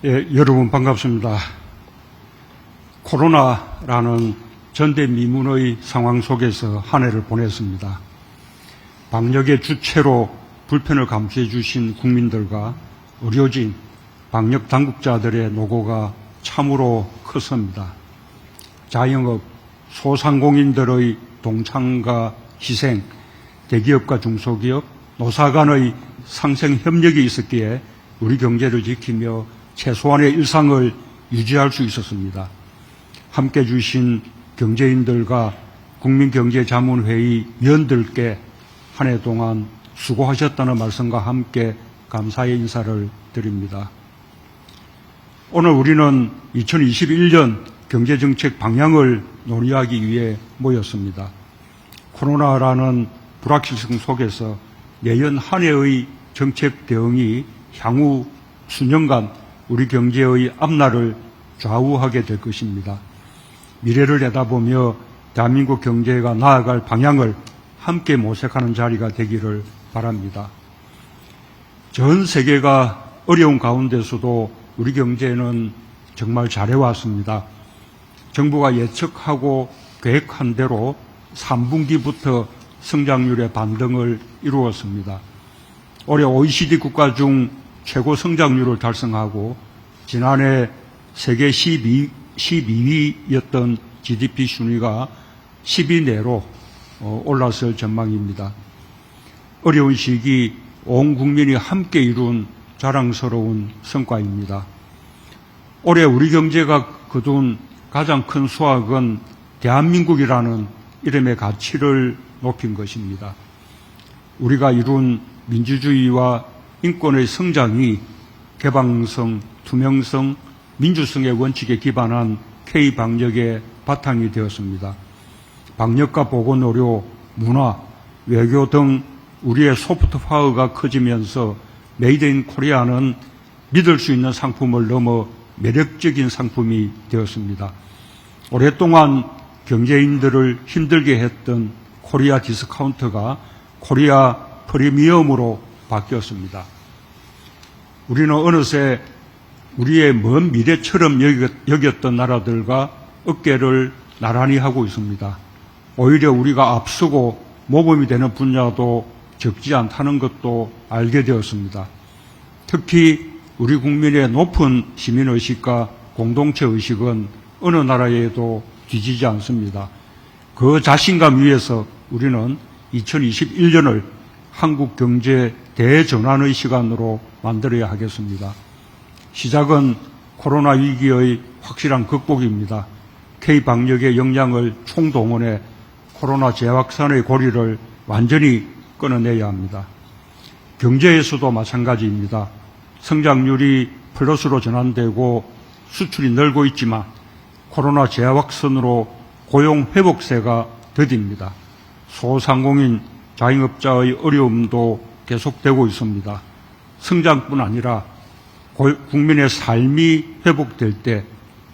예, 여러분 반갑습니다. 코로나라는 전대미문의 상황 속에서 한 해를 보냈습니다. 방역의 주체로 불편을 감수해 주신 국민들과 의료진, 방역 당국자들의 노고가 참으로 컸습니다. 자영업, 소상공인들의 동참과 희생, 대기업과 중소기업, 노사 간의 상생 협력이 있었기에 우리 경제를 지키며 최소한의 일상을 유지할 수 있었습니다. 함께 주신 경제인들과 국민경제자문회의 위원들께 한 해 동안 수고하셨다는 말씀과 함께 감사의 인사를 드립니다. 오늘 우리는 2021년 경제정책 방향을 논의하기 위해 모였습니다. 코로나라는 불확실성 속에서 내년 한 해의 정책 대응이 향후 수년간 우리 경제의 앞날을 좌우하게 될 것입니다. 미래를 내다보며 대한민국 경제가 나아갈 방향을 함께 모색하는 자리가 되기를 바랍니다. 전 세계가 어려운 가운데서도 우리 경제는 정말 잘해왔습니다. 정부가 예측하고 계획한 대로 3분기부터 성장률의 반등을 이루었습니다. 올해 OECD 국가 중 최고 성장률을 달성하고 지난해 세계 12위였던 GDP 순위가 10위 내로 올라설 전망입니다. 어려운 시기 온 국민이 함께 이룬 자랑스러운 성과입니다. 올해 우리 경제가 거둔 가장 큰 수확은 대한민국이라는 이름의 가치를 높인 것입니다. 우리가 이룬 민주주의와 인권의 성장이 개방성, 투명성, 민주성의 원칙에 기반한 K방역의 바탕이 되었습니다. 방역과 보건의료, 문화, 외교 등 우리의 소프트 파워가 커지면서 메이드 인 코리아는 믿을 수 있는 상품을 넘어 매력적인 상품이 되었습니다. 오랫동안 경제인들을 힘들게 했던 코리아 디스카운트가 코리아 프리미엄으로 바뀌었습니다. 우리는 어느새 우리의 먼 미래처럼 여겼던 나라들과 어깨를 나란히 하고 있습니다. 오히려 우리가 앞서고 모범이 되는 분야도 적지 않다는 것도 알게 되었습니다. 특히 우리 국민의 높은 시민의식과 공동체의식은 어느 나라에도 뒤지지 않습니다. 그 자신감 위에서 우리는 2021년을 한국 경제 대전환의 시간으로 만들어야 하겠습니다. 시작은 코로나 위기의 확실한 극복입니다. K방역의 역량을 총동원해 코로나 재확산의 고리를 완전히 끊어내야 합니다. 경제에서도 마찬가지입니다. 성장률이 플러스로 전환되고 수출이 늘고 있지만 코로나 재확산으로 고용 회복세가 더딥니다. 소상공인, 자영업자의 어려움도 계속되고 있습니다. 성장뿐 아니라 국민의 삶이 회복될 때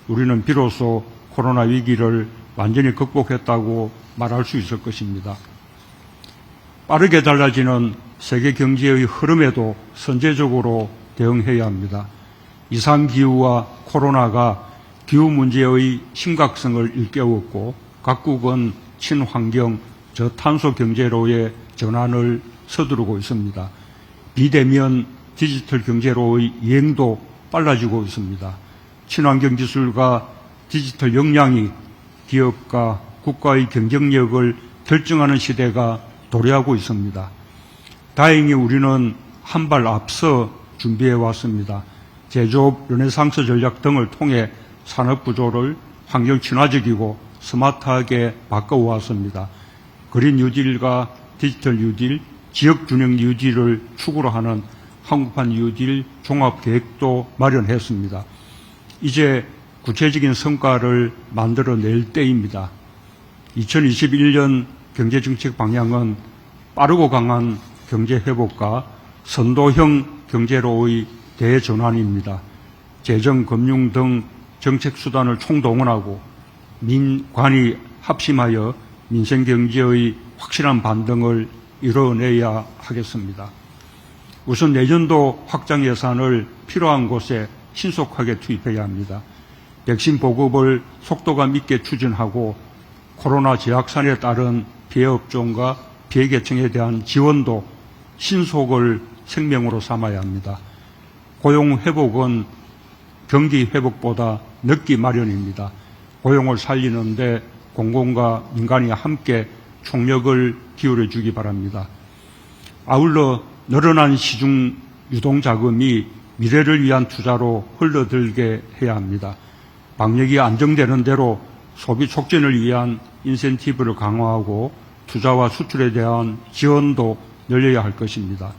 우리는 비로소 코로나 위기를 완전히 극복했다고 말할 수 있을 것입니다. 빠르게 달라지는 세계 경제의 흐름에도 선제적으로 대응해야 합니다. 이상기후와 코로나가 기후 문제의 심각성을 일깨웠고 각국은 친환경, 저탄소 경제로의 전환을 서두르고 있습니다. 비대면 디지털 경제로의 이행도 빨라지고 있습니다. 친환경 기술과 디지털 역량이 기업과 국가의 경쟁력을 결정하는 시대가 도래하고 있습니다. 다행히 우리는 한 발 앞서 준비해 왔습니다. 제조업 르네상스 전략 등을 통해 산업 구조를 환경 친화적이고 스마트하게 바꿔왔습니다. 그린 뉴딜과 디지털 뉴딜, 지역 균형 뉴딜을 축으로 하는 한국판 뉴딜 종합 계획도 마련했습니다. 이제 구체적인 성과를 만들어낼 때입니다. 2021년 경제정책 방향은 빠르고 강한 경제회복과 선도형 경제로의 대전환입니다. 재정, 금융 등 정책 수단을 총동원하고 민관이 합심하여 민생경제의 확실한 반등을 이뤄내야 하겠습니다. 우선 내년도 확장 예산을 필요한 곳에 신속하게 투입해야 합니다. 백신 보급을 속도감 있게 추진하고 코로나 재확산에 따른 피해 업종과 피해 계층에 대한 지원도 신속을 생명으로 삼아야 합니다. 고용 회복은 경기 회복보다 늦기 마련입니다. 고용을 살리는데 공공과 민간이 함께 총력을 기울여 주기 바랍니다. 아울러 늘어난 시중 유동자금이 미래를 위한 투자로 흘러들게 해야 합니다. 방역이 안정되는 대로 소비 촉진을 위한 인센티브를 강화하고 투자와 수출에 대한 지원도 늘려야 할 것입니다.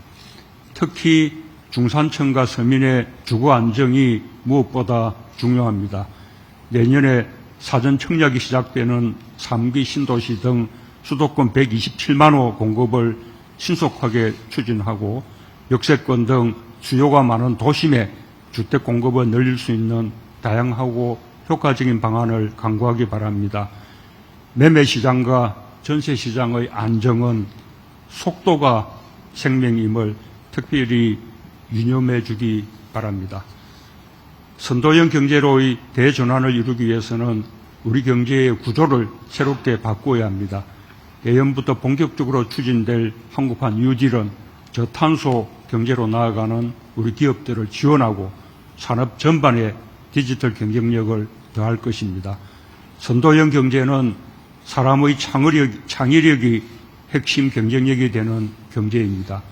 특히 중산층과 서민의 주거 안정이 무엇보다 중요합니다. 내년에 사전 청약이 시작되는 3기 신도시 등 수도권 127만 호 공급을 신속하게 추진하고 역세권 등 수요가 많은 도심에 주택 공급을 늘릴 수 있는 다양하고 효과적인 방안을 강구하기 바랍니다. 매매시장과 전세시장의 안정은 속도가 생명임을 특별히 유념해 주기 바랍니다. 선도형 경제로의 대전환을 이루기 위해서는 우리 경제의 구조를 새롭게 바꾸어야 합니다. 내년부터 본격적으로 추진될 한국판 뉴딜은 저탄소 경제로 나아가는 우리 기업들을 지원하고 산업 전반에 디지털 경쟁력을 더할 것입니다. 선도형 경제는 사람의 창의력이 핵심 경쟁력이 되는 경제입니다.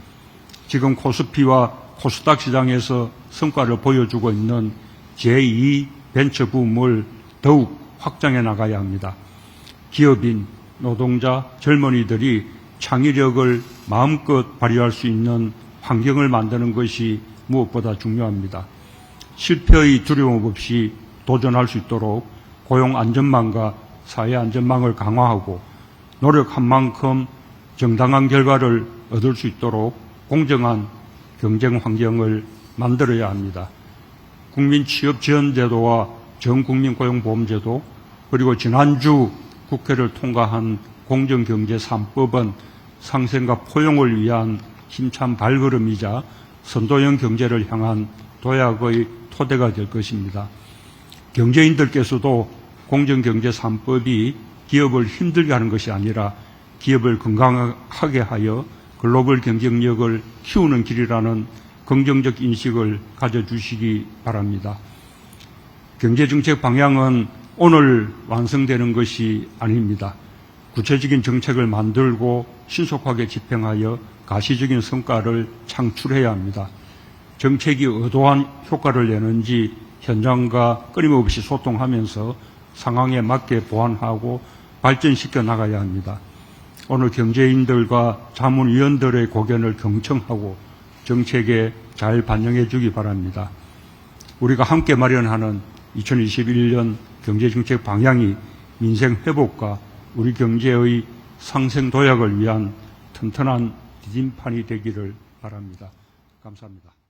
지금 코스피와 코스닥 시장에서 성과를 보여주고 있는 제2 벤처 붐을 더욱 확장해 나가야 합니다. 기업인, 노동자, 젊은이들이 창의력을 마음껏 발휘할 수 있는 환경을 만드는 것이 무엇보다 중요합니다. 실패의 두려움 없이 도전할 수 있도록 고용 안전망과 사회 안전망을 강화하고 노력한 만큼 정당한 결과를 얻을 수 있도록 공정한 경쟁 환경을 만들어야 합니다. 국민취업지원제도와 전국민고용보험제도 그리고 지난주 국회를 통과한 공정경제 3법은 상생과 포용을 위한 힘찬 발걸음이자 선도형 경제를 향한 도약의 토대가 될 것입니다. 경제인들께서도 공정경제 3법이 기업을 힘들게 하는 것이 아니라 기업을 건강하게 하여 글로벌 경쟁력을 키우는 길이라는 긍정적 인식을 가져주시기 바랍니다. 경제정책 방향은 오늘 완성되는 것이 아닙니다. 구체적인 정책을 만들고 신속하게 집행하여 가시적인 성과를 창출해야 합니다. 정책이 의도한 효과를 내는지 현장과 끊임없이 소통하면서 상황에 맞게 보완하고 발전시켜 나가야 합니다. 오늘 경제인들과 자문위원들의 고견을 경청하고 정책에 잘 반영해 주기 바랍니다. 우리가 함께 마련하는 2021년 경제정책 방향이 민생 회복과 우리 경제의 상생 도약을 위한 튼튼한 디딤판이 되기를 바랍니다. 감사합니다.